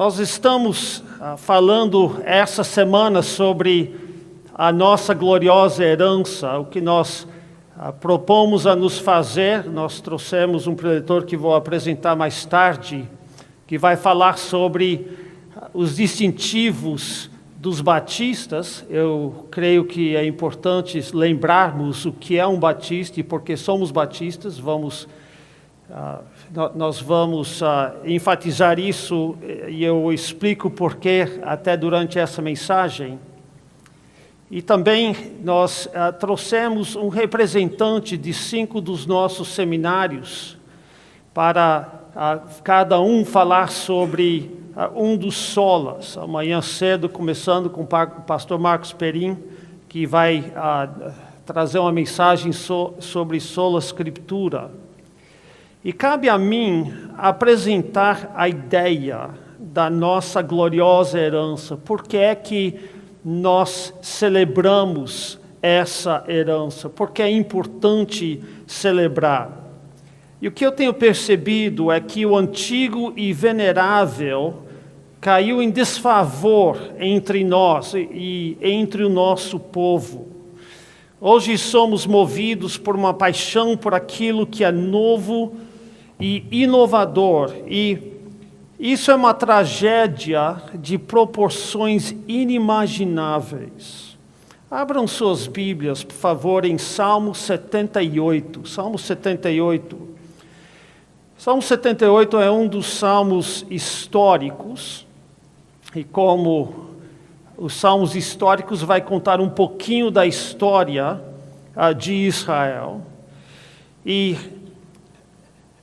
Nós estamos falando essa semana sobre a nossa gloriosa herança, o que nós propomos a nos fazer. Nós trouxemos um preletor que vou apresentar mais tarde, que vai falar sobre os distintivos dos batistas. Eu creio que é importante lembrarmos o que é um batista e por que somos batistas. Nós vamos enfatizar isso e eu explico porquê até durante essa mensagem. E também nós trouxemos um representante de 5 dos nossos seminários para cada um falar sobre um dos solas. Amanhã cedo, começando com o pastor Marcos Perim, que vai trazer uma mensagem sobre sola scriptura. E cabe a mim apresentar a ideia da nossa gloriosa herança. Por que é que nós celebramos essa herança? Porque é importante celebrar. E o que eu tenho percebido é que o antigo e venerável caiu em desfavor entre nós e entre o nosso povo. Hoje somos movidos por uma paixão por aquilo que é novo e inovador, e isso é uma tragédia de proporções inimagináveis. Abram suas Bíblias, por favor, em Salmo 78. Salmo 78. Salmo 78 é um dos salmos históricos, e como os salmos históricos vai contar um pouquinho da história de Israel. E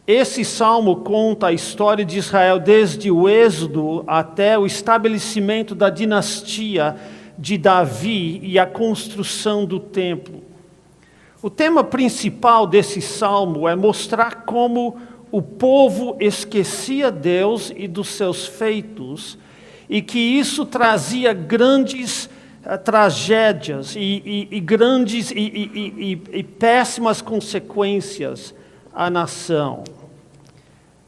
esse salmo conta a história de Israel desde o êxodo até o estabelecimento da dinastia de Davi e a construção do templo. O tema principal desse salmo é mostrar como o povo esquecia Deus e dos seus feitos, e que isso trazia grandes tragédias e grandes e péssimas consequências à nação.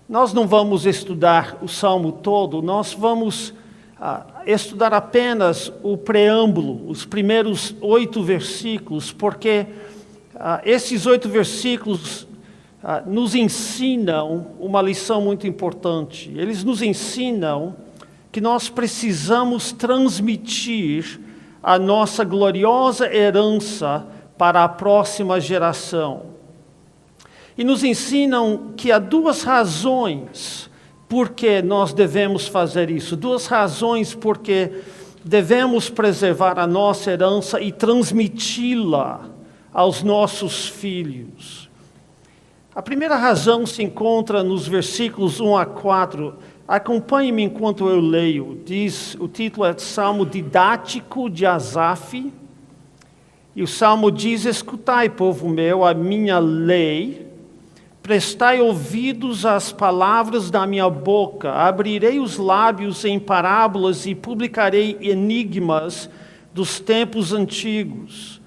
Nós não vamos estudar o salmo todo, nós vamos estudar apenas o preâmbulo, os primeiros 8 versículos, porque esses 8 versículos nos ensinam uma lição muito importante. Eles nos ensinam que nós precisamos transmitir a nossa gloriosa herança para a próxima geração. E nos ensinam que há 2 razões por que nós devemos fazer isso. 2 razões por que devemos preservar a nossa herança e transmiti-la aos nossos filhos. A primeira razão se encontra nos versículos 1 a 4. Acompanhe-me enquanto eu leio. O título é Salmo Didático de Asaf. E o Salmo diz: escutai, povo meu, a minha lei. Prestai ouvidos às palavras da minha boca. Abrirei os lábios em parábolas e publicarei enigmas dos tempos antigos.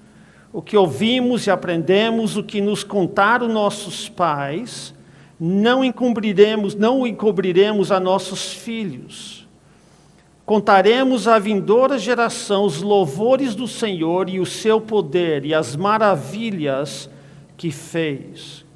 O que ouvimos e aprendemos, o que nos contaram nossos pais, não encobriremos a nossos filhos. Contaremos à vindoura geração os louvores do Senhor e o seu poder e as maravilhas que fez.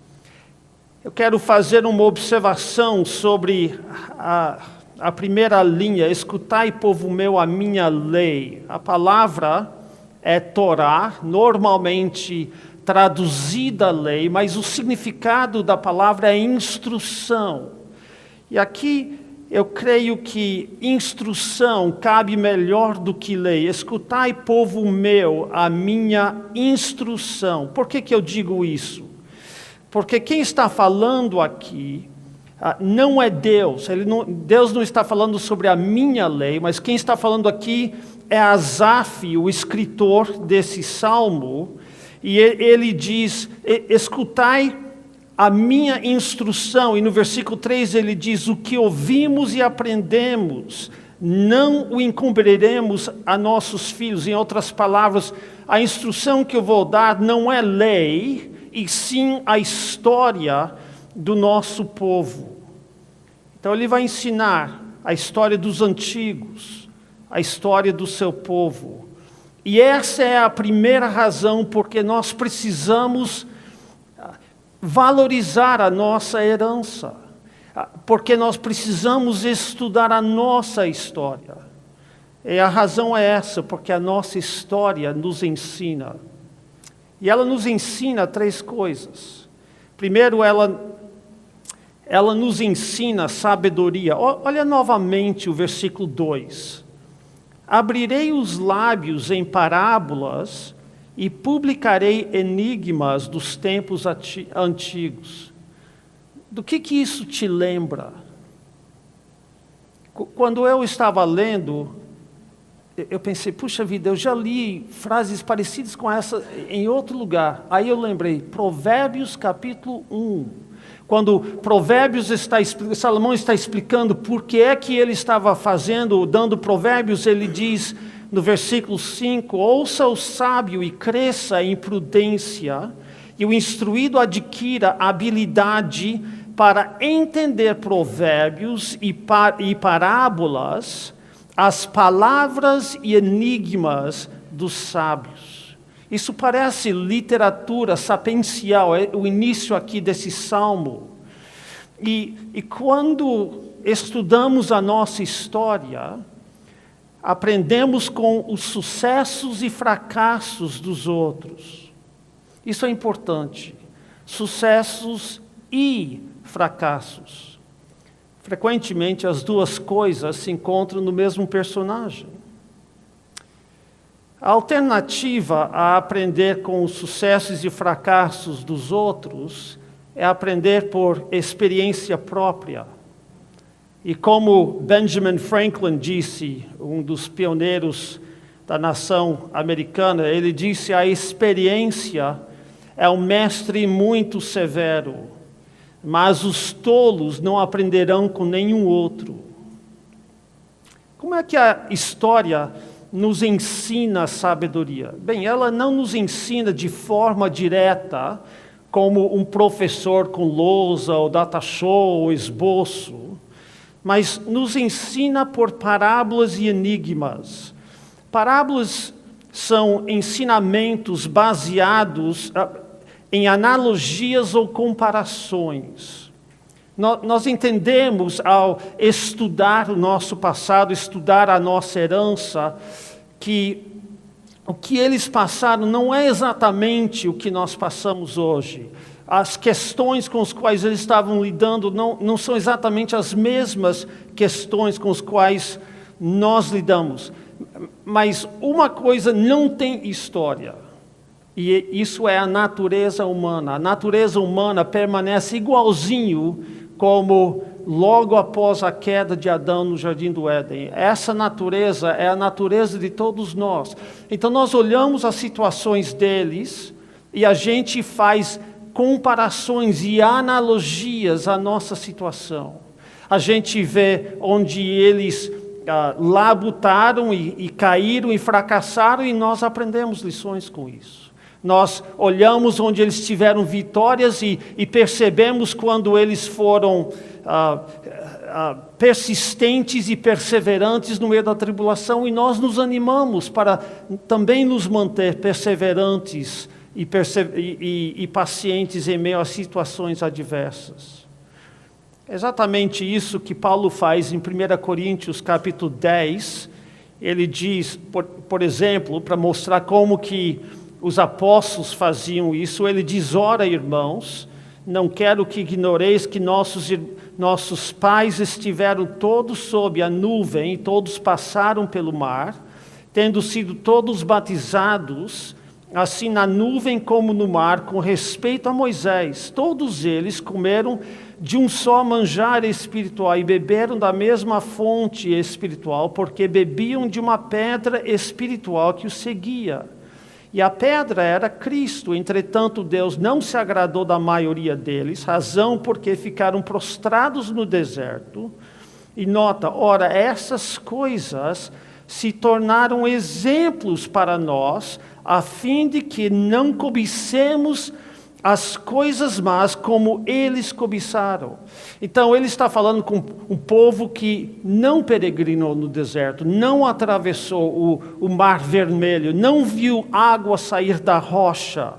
Eu quero fazer uma observação sobre a primeira linha. Escutai, povo meu, a minha lei. A palavra é Torá, normalmente traduzida lei, mas o significado da palavra é instrução. E aqui eu creio que instrução cabe melhor do que lei. Escutai, povo meu, a minha instrução. Por que eu digo isso? Porque quem está falando aqui não é Deus. Deus não está falando sobre a minha lei, mas quem está falando aqui é Asaf, o escritor desse salmo. E ele diz: escutai a minha instrução. E no versículo 3 ele diz: o que ouvimos e aprendemos, não o encobriremos a nossos filhos. Em outras palavras, a instrução que eu vou dar não é lei, e sim a história do nosso povo. Então ele vai ensinar a história dos antigos, a história do seu povo. E essa é a primeira razão porque nós precisamos valorizar a nossa herança, porque nós precisamos estudar a nossa história. E a razão é essa, porque a nossa história nos ensina. E ela nos ensina 3 coisas. Primeiro, ela nos ensina sabedoria. Olha novamente o versículo 2. Abrirei os lábios em parábolas e publicarei enigmas dos tempos antigos. Do que isso te lembra? Quando eu estava lendo, eu pensei, puxa vida, eu já li frases parecidas com essa em outro lugar. Aí eu lembrei, Provérbios capítulo 1. Quando Salomão está explicando por que é que ele estava dando provérbios, ele diz no versículo 5, ouça o sábio e cresça em prudência, e o instruído adquira habilidade para entender provérbios e parábolas, as palavras e enigmas dos sábios. Isso parece literatura sapiencial, é o início aqui desse salmo. E quando estudamos a nossa história, aprendemos com os sucessos e fracassos dos outros. Isso é importante. Sucessos e fracassos. Frequentemente as 2 coisas se encontram no mesmo personagem. A alternativa a aprender com os sucessos e fracassos dos outros é aprender por experiência própria. E como Benjamin Franklin disse, um dos pioneiros da nação americana, ele disse: a experiência é um mestre muito severo, mas os tolos não aprenderão com nenhum outro. Como é que a história nos ensina a sabedoria? Bem, ela não nos ensina de forma direta, como um professor com lousa, ou data show, ou esboço, mas nos ensina por parábolas e enigmas. Parábolas são ensinamentos baseados em analogias ou comparações. Nós entendemos, ao estudar o nosso passado, estudar a nossa herança, que o que eles passaram não é exatamente o que nós passamos hoje. As questões com as quais eles estavam lidando não são exatamente as mesmas questões com as quais nós lidamos. Mas uma coisa não tem história, e isso é a natureza humana. A natureza humana permanece igualzinho como logo após a queda de Adão no Jardim do Éden. Essa natureza é a natureza de todos nós. Então nós olhamos as situações deles e a gente faz comparações e analogias à nossa situação. A gente vê onde eles labutaram e caíram e fracassaram, e nós aprendemos lições com isso. Nós olhamos onde eles tiveram vitórias e percebemos quando eles foram persistentes e perseverantes no meio da tribulação, e nós nos animamos para também nos manter perseverantes e pacientes em meio a situações adversas. É exatamente isso que Paulo faz em 1 Coríntios capítulo 10. Ele diz, por exemplo, para mostrar como que os apóstolos faziam isso, ele diz: ora, irmãos, não quero que ignoreis que nossos pais estiveram todos sob a nuvem, e todos passaram pelo mar, tendo sido todos batizados, assim na nuvem como no mar, com respeito a Moisés. Todos eles comeram de um só manjar espiritual e beberam da mesma fonte espiritual, porque bebiam de uma pedra espiritual que os seguia. E a pedra era Cristo. Entretanto, Deus não se agradou da maioria deles, razão porque ficaram prostrados no deserto. E nota, ora, essas coisas se tornaram exemplos para nós, a fim de que não cobicemos as coisas más como eles cobiçaram. Então ele está falando com um povo que não peregrinou no deserto, não atravessou o mar vermelho, não viu água sair da rocha,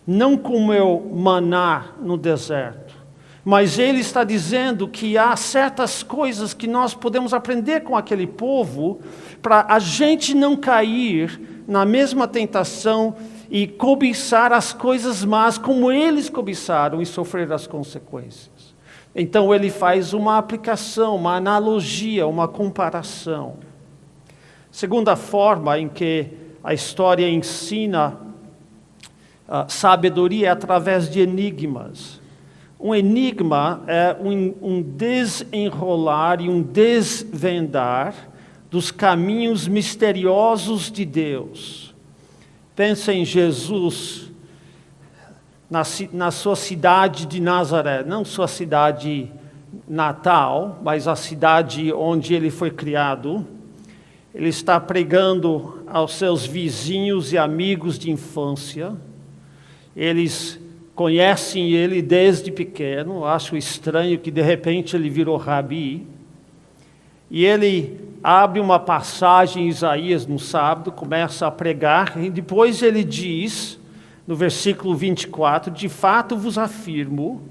não comeu maná no deserto. Mas ele está dizendo que há certas coisas que nós podemos aprender com aquele povo para a gente não cair na mesma tentação e cobiçar as coisas más como eles cobiçaram e sofrer as consequências. Então ele faz uma aplicação, uma analogia, uma comparação. Segunda forma em que a história ensina sabedoria é através de enigmas. Um enigma é um desenrolar e um desvendar dos caminhos misteriosos de Deus. Pensa em Jesus na sua cidade de Nazaré, não sua cidade natal, mas a cidade onde ele foi criado. Ele está pregando aos seus vizinhos e amigos de infância. Eles conhecem ele desde pequeno. Acho estranho que de repente ele virou rabi. E ele abre uma passagem em Isaías no sábado, começa a pregar, e depois ele diz, no versículo 24, de fato vos afirmo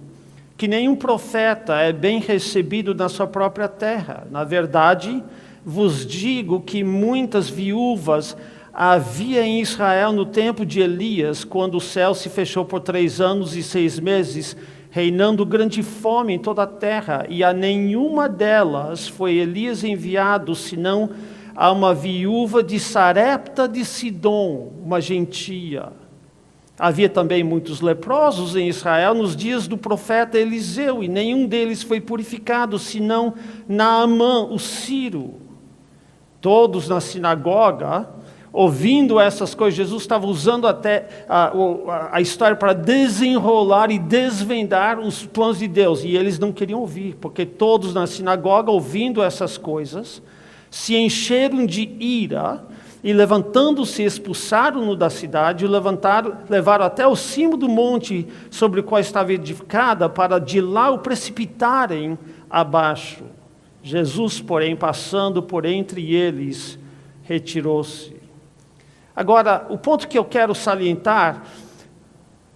que nenhum profeta é bem recebido na sua própria terra. Na verdade, vos digo que muitas viúvas havia em Israel no tempo de Elias, quando o céu se fechou por 3 anos e 6 meses, reinando grande fome em toda a terra, e a nenhuma delas foi Elias enviado, senão a uma viúva de Sarepta de Sidom, uma gentia. Havia também muitos leprosos em Israel nos dias do profeta Eliseu, e nenhum deles foi purificado, senão Naamã, o sírio. Todos na sinagoga, ouvindo essas coisas, Jesus estava usando até a história para desenrolar e desvendar os planos de Deus. E eles não queriam ouvir, porque todos na sinagoga, ouvindo essas coisas, se encheram de ira e, levantando-se, expulsaram-no da cidade, levaram até o cimo do monte sobre o qual estava edificada, para de lá o precipitarem abaixo. Jesus, porém, passando por entre eles, retirou-se. Agora, o ponto que eu quero salientar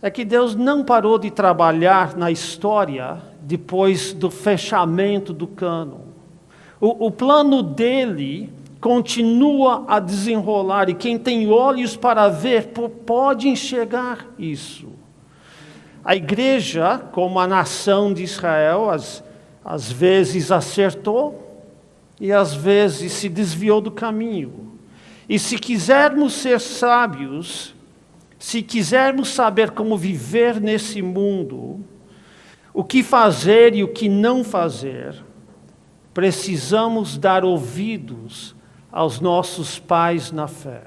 é que Deus não parou de trabalhar na história depois do fechamento do cânon. O plano dele continua a desenrolar, e quem tem olhos para ver pode enxergar isso. A igreja, como a nação de Israel, às vezes acertou e às vezes se desviou do caminho. E se quisermos ser sábios, se quisermos saber como viver nesse mundo, o que fazer e o que não fazer, precisamos dar ouvidos aos nossos pais na fé.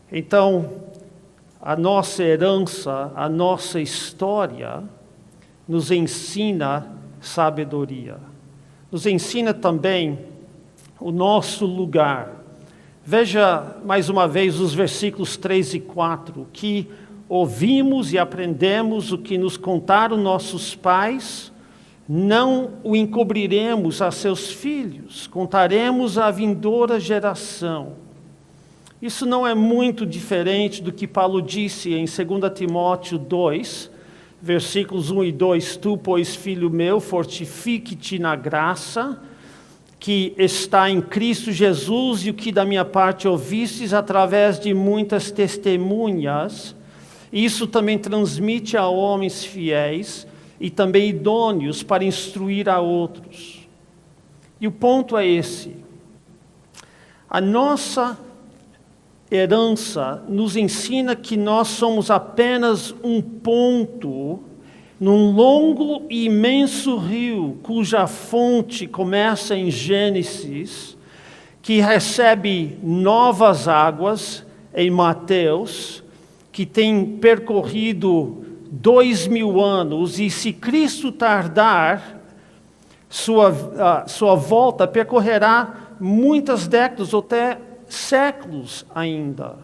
Então, a nossa herança, a nossa história, nos ensina sabedoria. Nos ensina também o nosso lugar. Veja mais uma vez os versículos 3 e 4, que ouvimos e aprendemos o que nos contaram nossos pais, não o encobriremos a seus filhos, contaremos à vindoura geração. Isso não é muito diferente do que Paulo disse em 2 Timóteo 2, versículos 1 e 2, tu, pois, filho meu, fortifique-te na graça que está em Cristo Jesus, e o que da minha parte ouvistes através de muitas testemunhas, isso também transmite a homens fiéis e também idôneos para instruir a outros. E o ponto é esse: a nossa herança nos ensina que nós somos apenas um ponto num longo e imenso rio, cuja fonte começa em Gênesis, que recebe novas águas em Mateus, que tem percorrido 2000 anos, e se Cristo tardar, sua volta percorrerá muitas décadas ou até séculos ainda.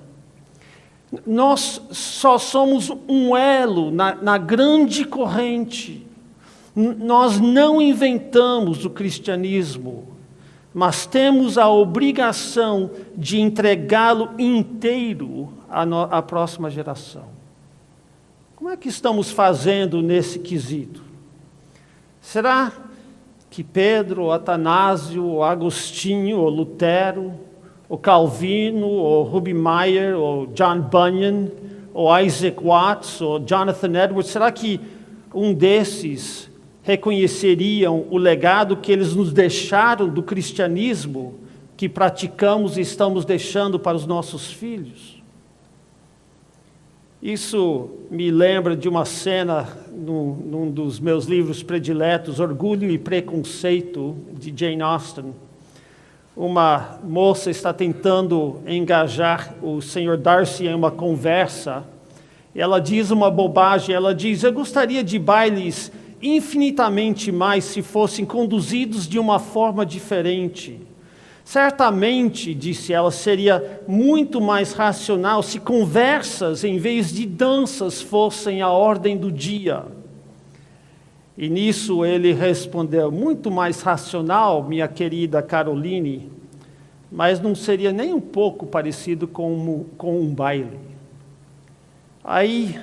Nós só somos um elo na grande corrente. Nós não inventamos o cristianismo, mas temos a obrigação de entregá-lo inteiro à próxima geração. Como é que estamos fazendo nesse quesito? Será que Pedro, ou Atanásio, ou Agostinho, ou Lutero, ou Calvino, ou Ruby Meyer, ou John Bunyan, ou Isaac Watts, ou Jonathan Edwards, será que um desses reconheceriam o legado que eles nos deixaram do cristianismo, que praticamos e estamos deixando para os nossos filhos? Isso me lembra de uma cena num dos meus livros prediletos, Orgulho e Preconceito, de Jane Austen. Uma moça está tentando engajar o Sr. Darcy em uma conversa. Ela diz uma bobagem, ela diz: eu gostaria de bailes infinitamente mais se fossem conduzidos de uma forma diferente. Certamente, disse ela, seria muito mais racional se conversas em vez de danças fossem a ordem do dia. E nisso ele respondeu: muito mais racional, minha querida Caroline, mas não seria nem um pouco parecido com um baile. Aí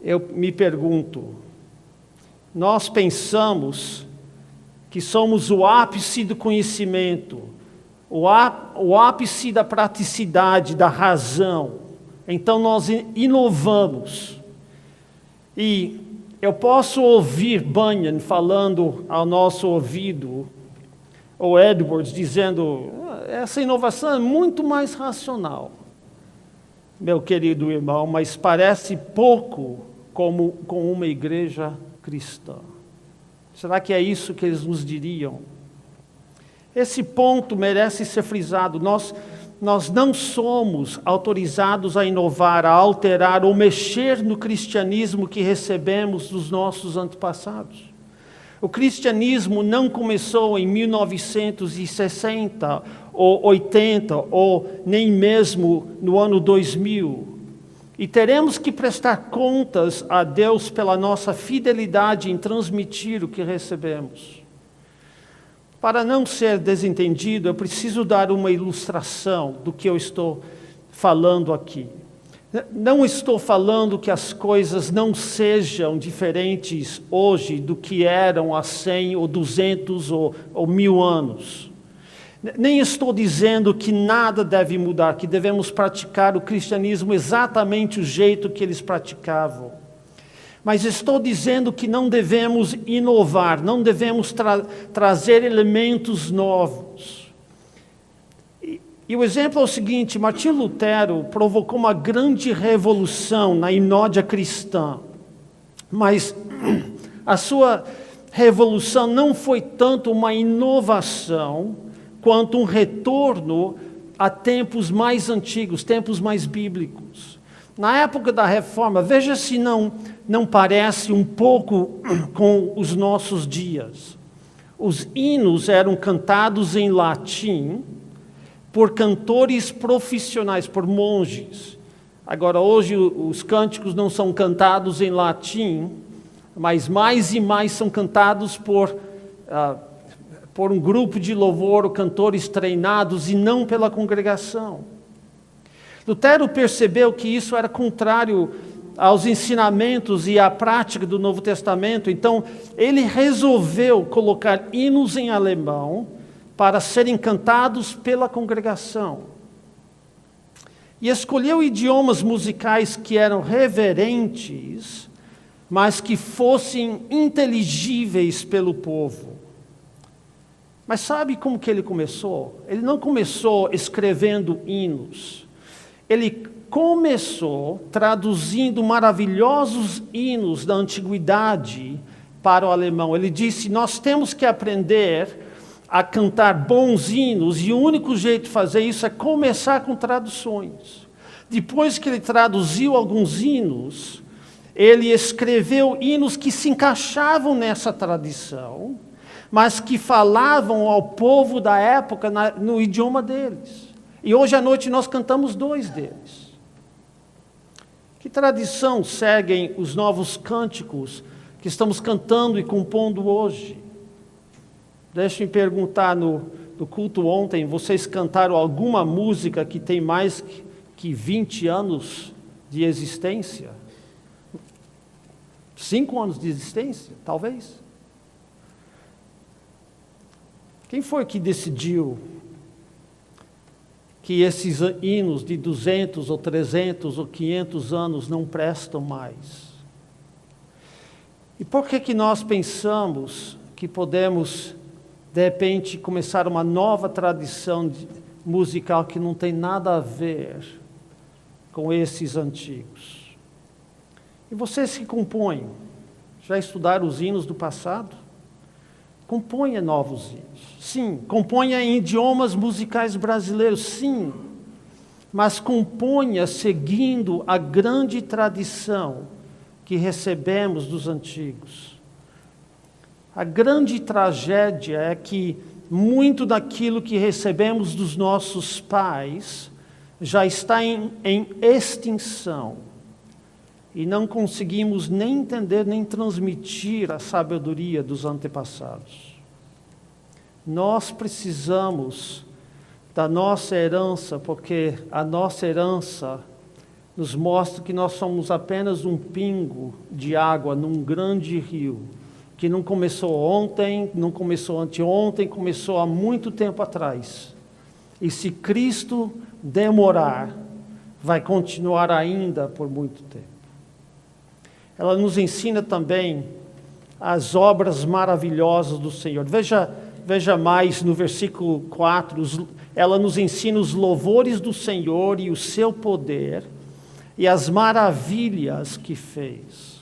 eu me pergunto, nós pensamos que somos o ápice do conhecimento, o ápice da praticidade, da razão. Então nós inovamos. E eu posso ouvir Bunyan falando ao nosso ouvido, ou Edwards dizendo: essa inovação é muito mais racional, meu querido irmão, mas parece pouco como com uma igreja cristã. Será que é isso que eles nos diriam? Esse ponto merece ser frisado. Nós não somos autorizados a inovar, a alterar ou mexer no cristianismo que recebemos dos nossos antepassados. O cristianismo não começou em 1960 ou 80 ou nem mesmo no ano 2000. E teremos que prestar contas a Deus pela nossa fidelidade em transmitir o que recebemos. Para não ser desentendido, eu preciso dar uma ilustração do que eu estou falando aqui. Não estou falando que as coisas não sejam diferentes hoje do que eram há 100 ou 200 ou 1000 anos. Nem estou dizendo que nada deve mudar, que devemos praticar o cristianismo exatamente o jeito que eles praticavam. Mas estou dizendo que não devemos inovar, não devemos trazer elementos novos. E o exemplo é o seguinte: Martinho Lutero provocou uma grande revolução na inódia cristã, mas a sua revolução não foi tanto uma inovação, quanto um retorno a tempos mais antigos, tempos mais bíblicos. Na época da Reforma, veja se não parece um pouco com os nossos dias. Os hinos eram cantados em latim por cantores profissionais, por monges. Agora, hoje, os cânticos não são cantados em latim, mas mais e mais são cantados por um grupo de louvor, ou cantores treinados, e não pela congregação. Lutero percebeu que isso era contrário aos ensinamentos e à prática do Novo Testamento, então ele resolveu colocar hinos em alemão para serem cantados pela congregação. E escolheu idiomas musicais que eram reverentes, mas que fossem inteligíveis pelo povo. Mas sabe como que ele começou? Ele não começou escrevendo hinos. Ele começou traduzindo maravilhosos hinos da antiguidade para o alemão. Ele disse: nós temos que aprender a cantar bons hinos, e o único jeito de fazer isso é começar com traduções. Depois que ele traduziu alguns hinos, ele escreveu hinos que se encaixavam nessa tradição, mas que falavam ao povo da época no idioma deles. E hoje à noite nós cantamos 2 deles. Que tradição seguem os novos cânticos que estamos cantando e compondo hoje? Deixe-me perguntar, no culto ontem, vocês cantaram alguma música que tem mais que 20 anos de existência? 5 anos de existência, talvez. Quem foi que decidiu que esses hinos de 200 ou 300 ou 500 anos não prestam mais? E por que nós pensamos que podemos, de repente, começar uma nova tradição musical que não tem nada a ver com esses antigos? E vocês que compõem, já estudaram os hinos do passado? Componha novos hinos. Sim, componha em idiomas musicais brasileiros, sim. Mas componha seguindo a grande tradição que recebemos dos antigos. A grande tragédia é que muito daquilo que recebemos dos nossos pais já está em extinção. E não conseguimos nem entender, nem transmitir a sabedoria dos antepassados. Nós precisamos da nossa herança, porque a nossa herança nos mostra que nós somos apenas um pingo de água num grande rio, que não começou ontem, não começou anteontem, começou há muito tempo atrás. E se Cristo demorar, vai continuar ainda por muito tempo. Ela nos ensina também as obras maravilhosas do Senhor. Veja mais no versículo 4, ela nos ensina os louvores do Senhor e o seu poder e as maravilhas que fez.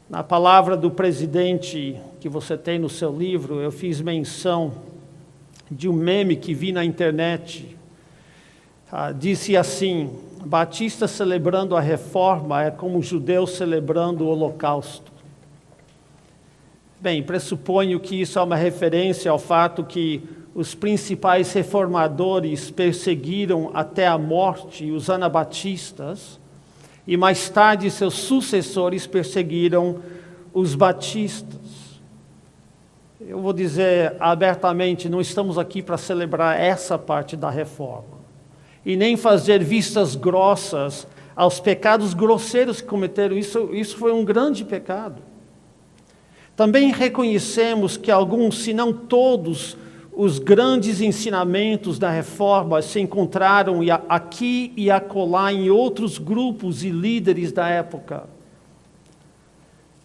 Na palavra do presidente que você tem no seu livro, eu fiz menção de um meme que vi na internet. Disse assim: Batista celebrando a reforma é como os judeus celebrando o holocausto. Bem, pressuponho que isso é uma referência ao fato que os principais reformadores perseguiram até a morte os anabatistas, e mais tarde seus sucessores perseguiram os batistas. Eu vou dizer abertamente, não estamos aqui para celebrar essa parte da reforma. E nem fazer vistas grossas aos pecados grosseiros que cometeram. Isso foi um grande pecado. Também reconhecemos que alguns, se não todos, os grandes ensinamentos da reforma se encontraram aqui e acolá em outros grupos e líderes da época.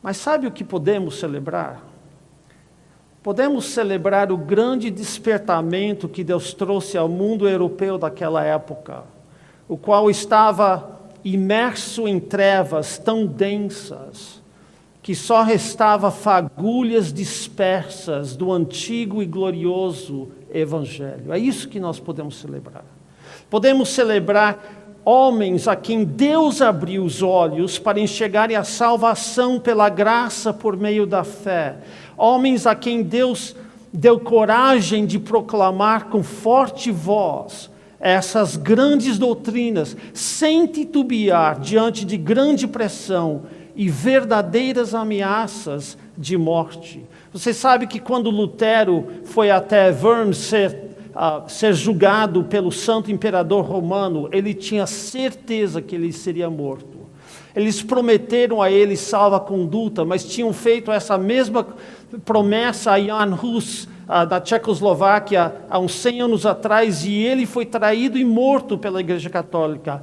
Mas sabe o que podemos celebrar? Podemos celebrar o grande despertamento que Deus trouxe ao mundo europeu daquela época, o qual estava imerso em trevas tão densas, que só restava fagulhas dispersas do antigo e glorioso Evangelho. É isso que nós podemos celebrar. Podemos celebrar homens a quem Deus abriu os olhos para enxergarem a salvação pela graça por meio da fé. Homens a quem Deus deu coragem de proclamar com forte voz essas grandes doutrinas, sem titubear diante de grande pressão e verdadeiras ameaças de morte. Você sabe que quando Lutero foi até Worms ser julgado pelo Santo Imperador Romano, ele tinha certeza que ele seria morto. Eles prometeram a ele salva-conduta, mas tinham feito essa mesma promessa a Jan Hus, da Tchecoslováquia, há uns 100 anos atrás, e ele foi traído e morto pela Igreja Católica.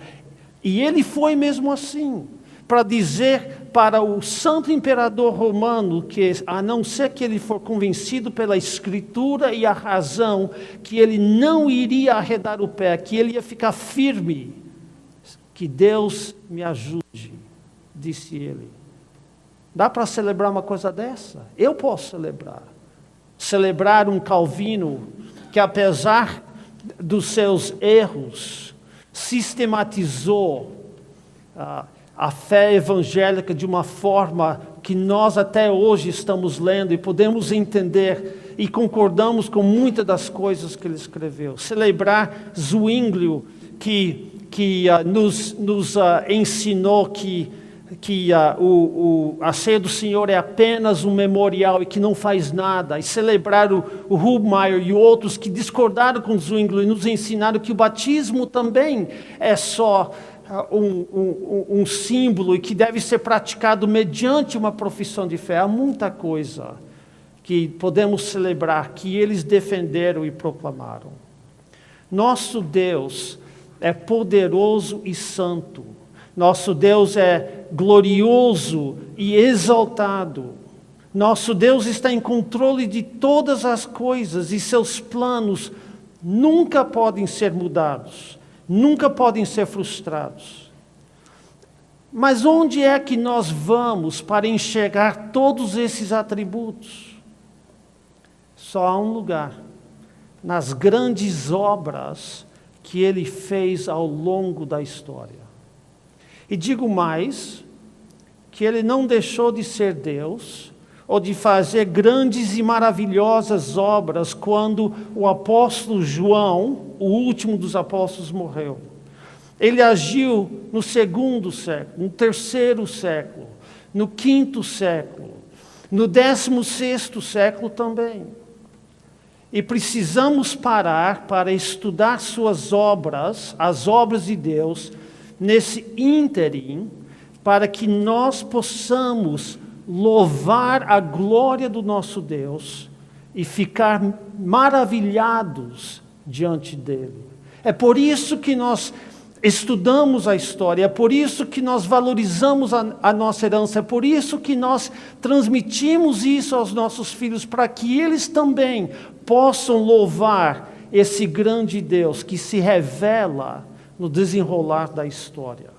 E ele foi mesmo assim, para dizer para o Santo Imperador Romano que, a não ser que ele for convencido pela Escritura e a razão, que ele não iria arredar o pé, que ele ia ficar firme. Que Deus me ajude, disse ele. Dá para celebrar uma coisa dessa? Eu posso celebrar. Celebrar um Calvino que, apesar dos seus erros, sistematizou a fé evangélica de uma forma que nós até hoje estamos lendo e podemos entender e concordamos com muitas das coisas que ele escreveu. Celebrar Zwinglio, que nos ensinou que a ceia do Senhor é apenas um memorial e que não faz nada, e celebrar o Hubmaier e outros que discordaram com Zwingli nos ensinaram que o batismo também é só um símbolo e que deve ser praticado mediante uma profissão de fé. Há muita coisa que podemos celebrar, que eles defenderam e proclamaram. Nosso Deus é poderoso e santo. Nosso Deus é glorioso e exaltado. Nosso Deus está em controle de todas as coisas e seus planos nunca podem ser mudados, nunca podem ser frustrados. Mas onde é que nós vamos para enxergar todos esses atributos? Só há um lugar: nas grandes obras que Ele fez ao longo da história. E digo mais, que Ele não deixou de ser Deus, ou de fazer grandes e maravilhosas obras quando o apóstolo João, o último dos apóstolos, morreu. Ele agiu no 2º século, no 3º século, no 5º século, no 16º século também. E precisamos parar para estudar suas obras, as obras de Deus, nesse ínterim, para que nós possamos louvar a glória do nosso Deus e ficar maravilhados diante dele. É por isso que nós estudamos a história, é por isso que nós valorizamos a nossa herança, é por isso que nós transmitimos isso aos nossos filhos, para que eles também possam louvar esse grande Deus que se revela no desenrolar da história.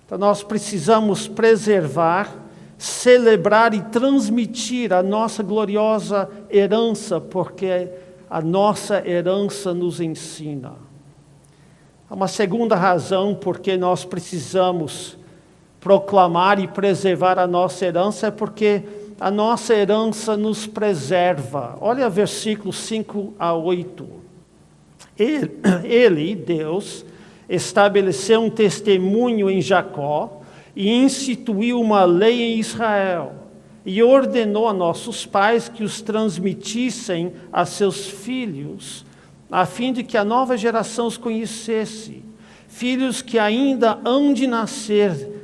Então nós precisamos preservar, celebrar e transmitir a nossa gloriosa herança, porque a nossa herança nos ensina. Há uma segunda razão porque nós precisamos proclamar e preservar a nossa herança, é porque a nossa herança nos preserva. Olha versículos 5 a 8. Ele, Deus, estabeleceu um testemunho em Jacó e instituiu uma lei em Israel e ordenou a nossos pais que os transmitissem a seus filhos, a fim de que a nova geração os conhecesse. Filhos que ainda hão de nascer,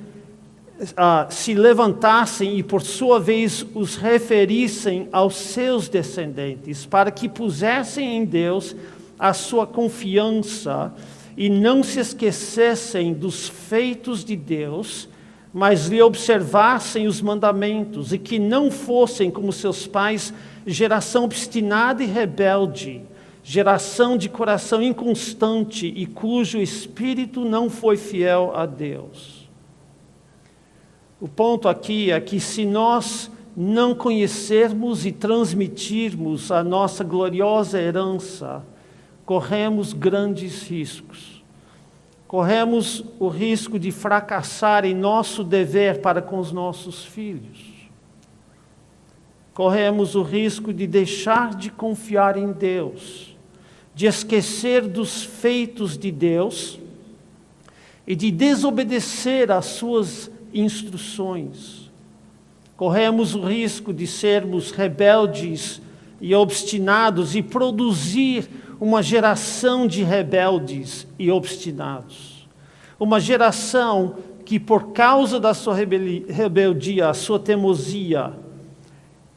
se levantassem e por sua vez os referissem aos seus descendentes, para que pusessem em Deus a sua confiança e não se esquecessem dos feitos de Deus, mas lhe observassem os mandamentos, e que não fossem como seus pais, geração obstinada e rebelde, geração de coração inconstante e cujo espírito não foi fiel a Deus. O ponto aqui é que se nós não conhecermos e transmitirmos a nossa gloriosa herança, corremos grandes riscos. Corremos o risco de fracassar em nosso dever para com os nossos filhos. Corremos o risco de deixar de confiar em Deus, de esquecer dos feitos de Deus e de desobedecer às suas instruções. Corremos o risco de sermos rebeldes e obstinados e produzir uma geração de rebeldes e obstinados. Uma geração que, por causa da sua rebeldia, a sua teimosia,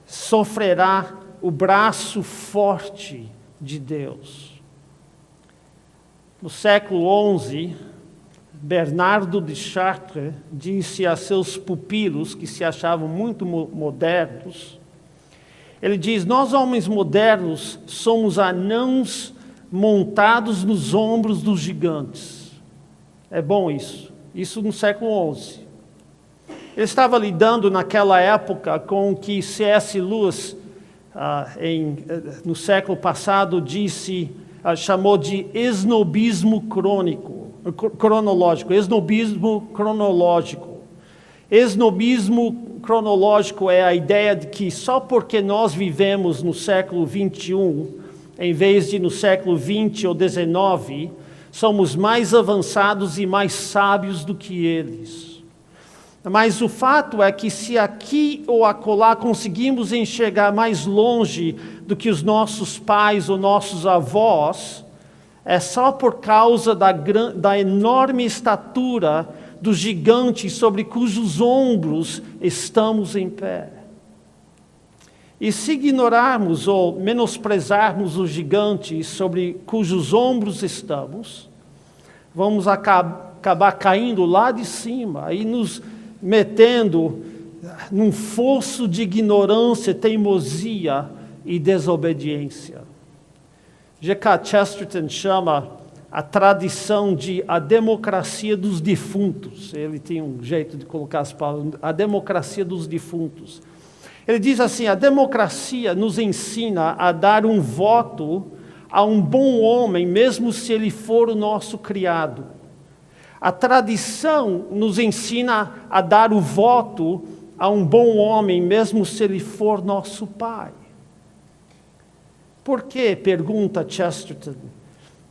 sofrerá o braço forte de Deus. No século XI, Bernardo de Chartres disse a seus pupilos, que se achavam muito modernos, ele diz: nós homens modernos somos anãos montados nos ombros dos gigantes. É bom isso. Isso no século XI. Ele estava lidando naquela época com o que C.S. Lewis, no século passado, chamou de esnobismo cronológico. Esnobismo cronológico. Esnobismo cronológico é a ideia de que só porque nós vivemos no século XXI, em vez de no século XX ou XIX, Somos mais avançados e mais sábios do que eles. Mas o fato é que se aqui ou acolá conseguimos enxergar mais longe do que os nossos pais ou nossos avós, é só por causa da enorme estatura dos gigantes sobre cujos ombros estamos em pé. E se ignorarmos ou menosprezarmos os gigantes sobre cujos ombros estamos, vamos acabar caindo lá de cima e nos metendo num fosso de ignorância, teimosia e desobediência. G.K. Chesterton chama a tradição de a democracia dos defuntos. Ele tem um jeito de colocar as palavras, a democracia dos defuntos. Ele diz assim: a democracia nos ensina a dar um voto a um bom homem, mesmo se ele for o nosso criado. A tradição nos ensina a dar o voto a um bom homem, mesmo se ele for nosso pai. Por que, pergunta Chesterton,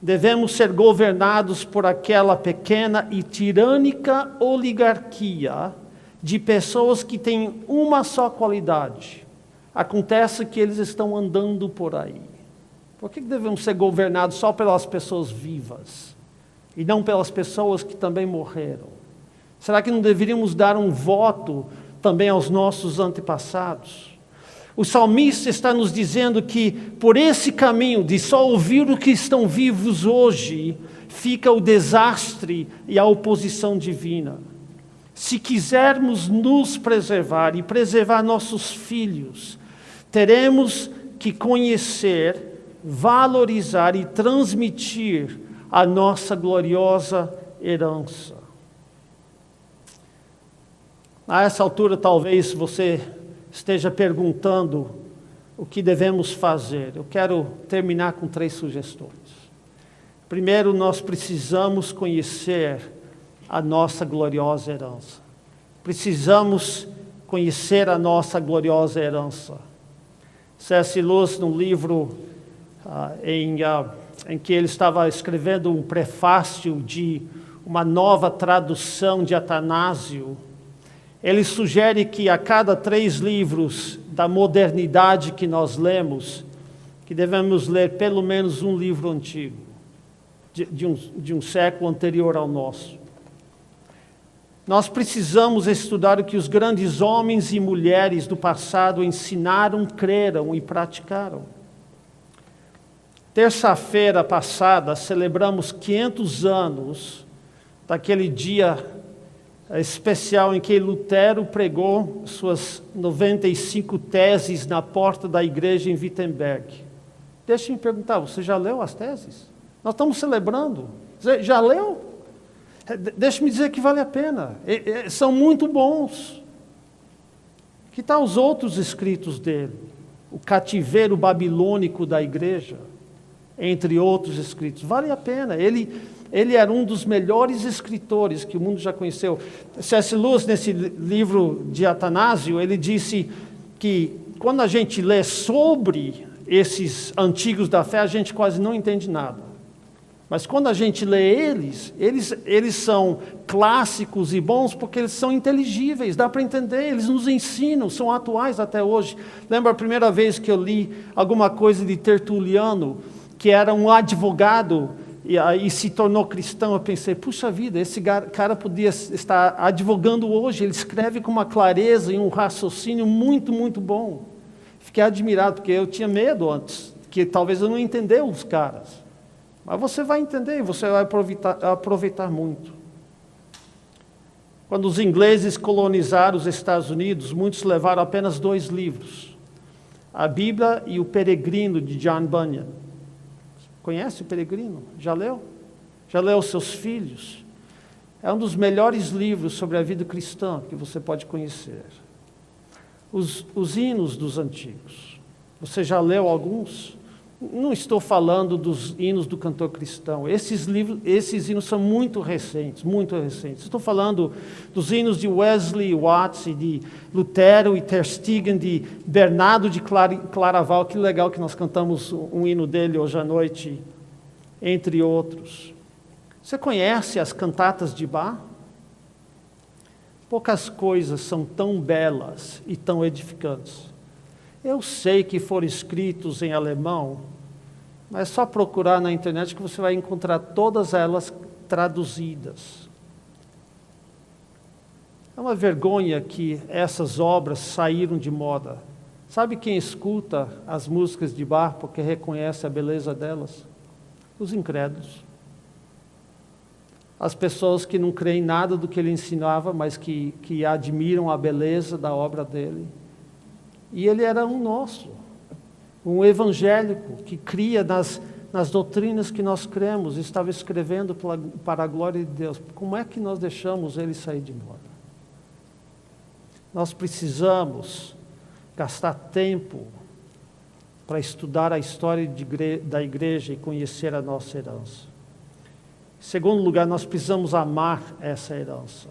devemos ser governados por aquela pequena e tirânica oligarquia de pessoas que têm uma só qualidade? Acontece que eles estão andando por aí. Por que devemos ser governados só pelas pessoas vivas e não pelas pessoas que também morreram? Será que não deveríamos dar um voto também aos nossos antepassados? O salmista está nos dizendo que por esse caminho de só ouvir o que estão vivos hoje, fica o desastre e a oposição divina. Se quisermos nos preservar e preservar nossos filhos, teremos que conhecer, valorizar e transmitir a nossa gloriosa herança. A essa altura, talvez você esteja perguntando o que devemos fazer. Eu quero terminar com 3 sugestões. Primeiro, nós precisamos conhecer a nossa gloriosa herança. Precisamos conhecer a nossa gloriosa herança. C.S. Lewis, no livro em que ele estava escrevendo um prefácio de uma nova tradução de Atanásio, ele sugere que a cada 3 livros da modernidade que nós lemos, que devemos ler pelo menos um livro antigo, de um século anterior ao nosso. Nós precisamos estudar o que os grandes homens e mulheres do passado ensinaram, creram e praticaram. Terça-feira passada, celebramos 500 anos daquele dia especial em que Lutero pregou suas 95 teses na porta da igreja em Wittenberg. Deixa eu me perguntar, você já leu as teses? Nós estamos celebrando. Você já leu? Deixa-me dizer que vale a pena. São muito bons. Que tal os outros escritos dele? O cativeiro babilônico da igreja, entre outros escritos. Vale a pena. Ele era um dos melhores escritores que o mundo já conheceu. C.S. Lewis, nesse livro de Atanásio, ele disse que quando a gente lê sobre esses antigos da fé, a gente quase não entende nada. Mas quando a gente lê eles são clássicos e bons porque eles são inteligíveis, dá para entender, eles nos ensinam, são atuais até hoje. Lembro a primeira vez que eu li alguma coisa de Tertuliano, que era um advogado, e aí se tornou cristão. Eu pensei, puxa vida, esse cara podia estar advogando hoje. Ele escreve com uma clareza e um raciocínio muito, muito bom. Fiquei admirado, porque eu tinha medo antes, que talvez eu não entendesse os caras. Mas você vai entender e você vai aproveitar muito. Quando os ingleses colonizaram os Estados Unidos, muitos levaram apenas 2 livros. A Bíblia e o Peregrino, de John Bunyan. Conhece o Peregrino? Já leu? Já leu Seus Filhos? É um dos melhores livros sobre a vida cristã que você pode conhecer. Os hinos dos antigos. Você já leu alguns? Não estou falando dos hinos do cantor cristão. Esses hinos são muito recentes, muito recentes. Estou falando dos hinos de Wesley Watts, de Lutero e Ter Stegen, de Bernardo de Claraval. Que legal que nós cantamos um hino dele hoje à noite, entre outros. Você conhece as cantatas de Bach? Poucas coisas são tão belas e tão edificantes. Eu sei que foram escritos em alemão, mas é só procurar na internet que você vai encontrar todas elas traduzidas. É uma vergonha que essas obras saíram de moda. Sabe quem escuta as músicas de Bach porque reconhece a beleza delas? Os incrédulos. As pessoas que não creem nada do que ele ensinava, mas que admiram a beleza da obra dele. E ele era um nosso, um evangélico que cria nas doutrinas que nós cremos, estava escrevendo para a glória de Deus. Como é que nós deixamos ele sair de moda? Nós precisamos gastar tempo para estudar a história da igreja e conhecer a nossa herança. Em segundo lugar, nós precisamos amar essa herança.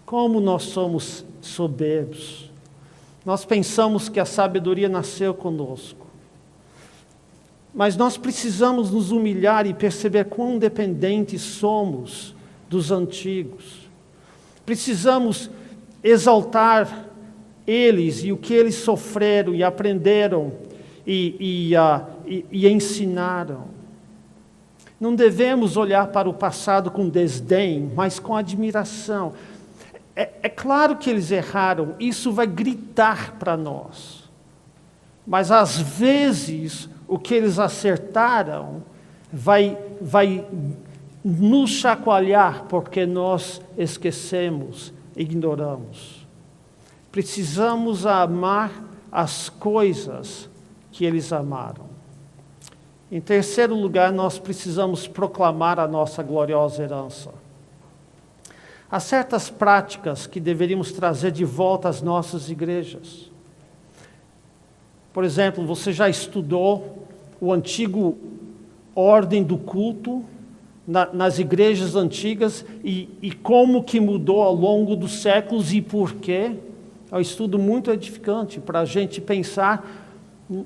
Como nós somos soberbos. Nós pensamos que a sabedoria nasceu conosco. Mas nós precisamos nos humilhar e perceber quão dependentes somos dos antigos. Precisamos exaltar eles e o que eles sofreram e aprenderam e ensinaram. Não devemos olhar para o passado com desdém, mas com admiração. É claro que eles erraram, isso vai gritar para nós. Mas às vezes o que eles acertaram vai nos chacoalhar porque nós esquecemos, ignoramos. Precisamos amar as coisas que eles amaram. Em terceiro lugar, nós precisamos proclamar a nossa gloriosa herança. Há certas práticas que deveríamos trazer de volta às nossas igrejas. Por exemplo, você já estudou o antigo ordem do culto nas igrejas antigas e como que mudou ao longo dos séculos e por quê? É um estudo muito edificante para a gente pensar.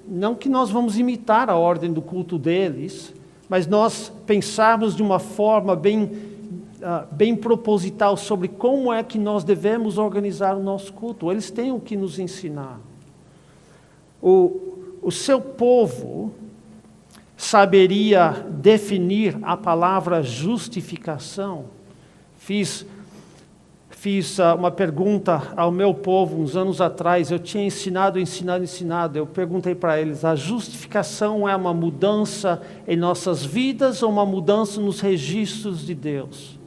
Não que nós vamos imitar a ordem do culto deles, mas nós pensarmos de uma forma bem proposital sobre como é que nós devemos organizar o nosso culto. Eles têm o que nos ensinar. O seu povo saberia definir a palavra justificação. Fiz uma pergunta ao meu povo uns anos atrás. Eu tinha ensinado. Eu perguntei para eles: a justificação é uma mudança em nossas vidas ou uma mudança nos registros de Deus?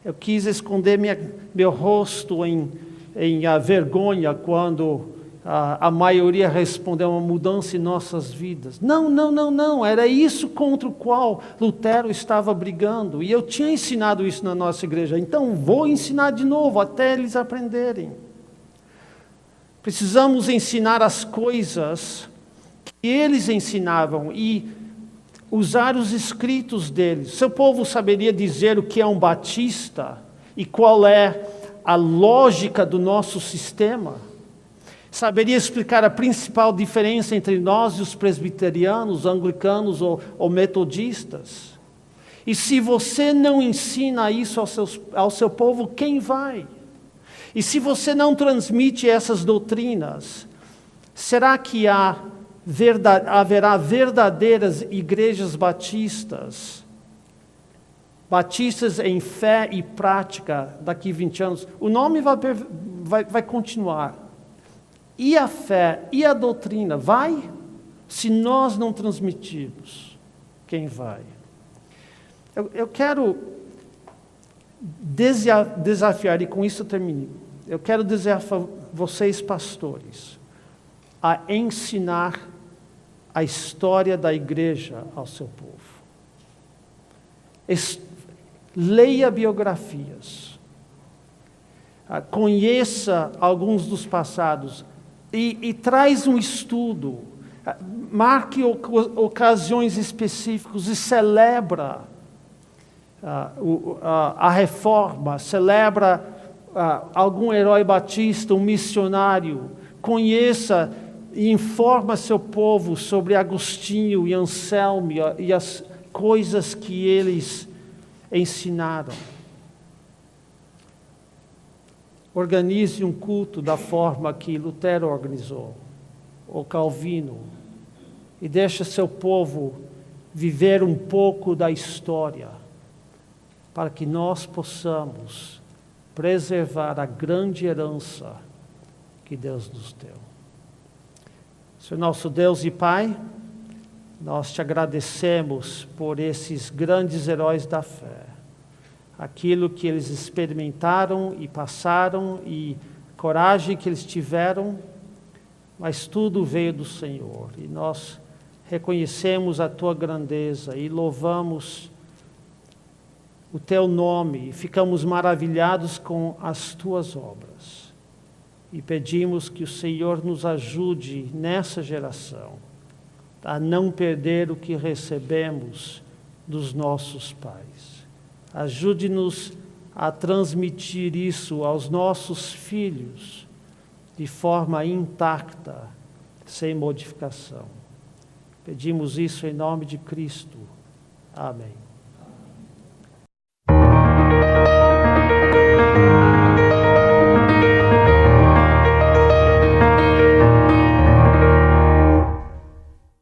Eu quis esconder meu rosto em vergonha quando a maioria respondeu: uma mudança em nossas vidas. Não, era isso contra o qual Lutero estava brigando, e eu tinha ensinado isso na nossa igreja, então vou ensinar de novo, até eles aprenderem. Precisamos ensinar as coisas que eles ensinavam, e usar os escritos deles. Seu povo saberia dizer o que é um batista, e qual é a lógica do nosso sistema. Saberia explicar a principal diferença entre nós e os presbiterianos, anglicanos ou metodistas. E se você não ensina isso ao seu povo, quem vai? E se você não transmite essas doutrinas, será que haverá verdadeiras igrejas batistas em fé e prática daqui 20 anos? O nome vai continuar. E a fé e a doutrina vai? Se nós não transmitirmos, quem vai? Eu quero desafiar, e com isso eu termino. Eu quero desafiar vocês, pastores, a ensinar a história da igreja ao seu povo. Leia biografias. Conheça alguns dos passados. E traz um estudo, marque ocasiões específicas e celebra a reforma, celebra algum herói batista, um missionário, conheça e informa seu povo sobre Agostinho e Anselmo e as coisas que eles ensinaram. Organize um culto da forma que Lutero organizou, ou Calvino, e deixe seu povo viver um pouco da história, para que nós possamos preservar a grande herança que Deus nos deu. Senhor nosso Deus e Pai, nós te agradecemos por esses grandes heróis da fé, aquilo que eles experimentaram e passaram e coragem que eles tiveram, mas tudo veio do Senhor e nós reconhecemos a tua grandeza e louvamos o teu nome e ficamos maravilhados com as tuas obras e pedimos que o Senhor nos ajude nessa geração a não perder o que recebemos dos nossos pais. Ajude-nos a transmitir isso aos nossos filhos de forma intacta, sem modificação. Pedimos isso em nome de Cristo. Amém.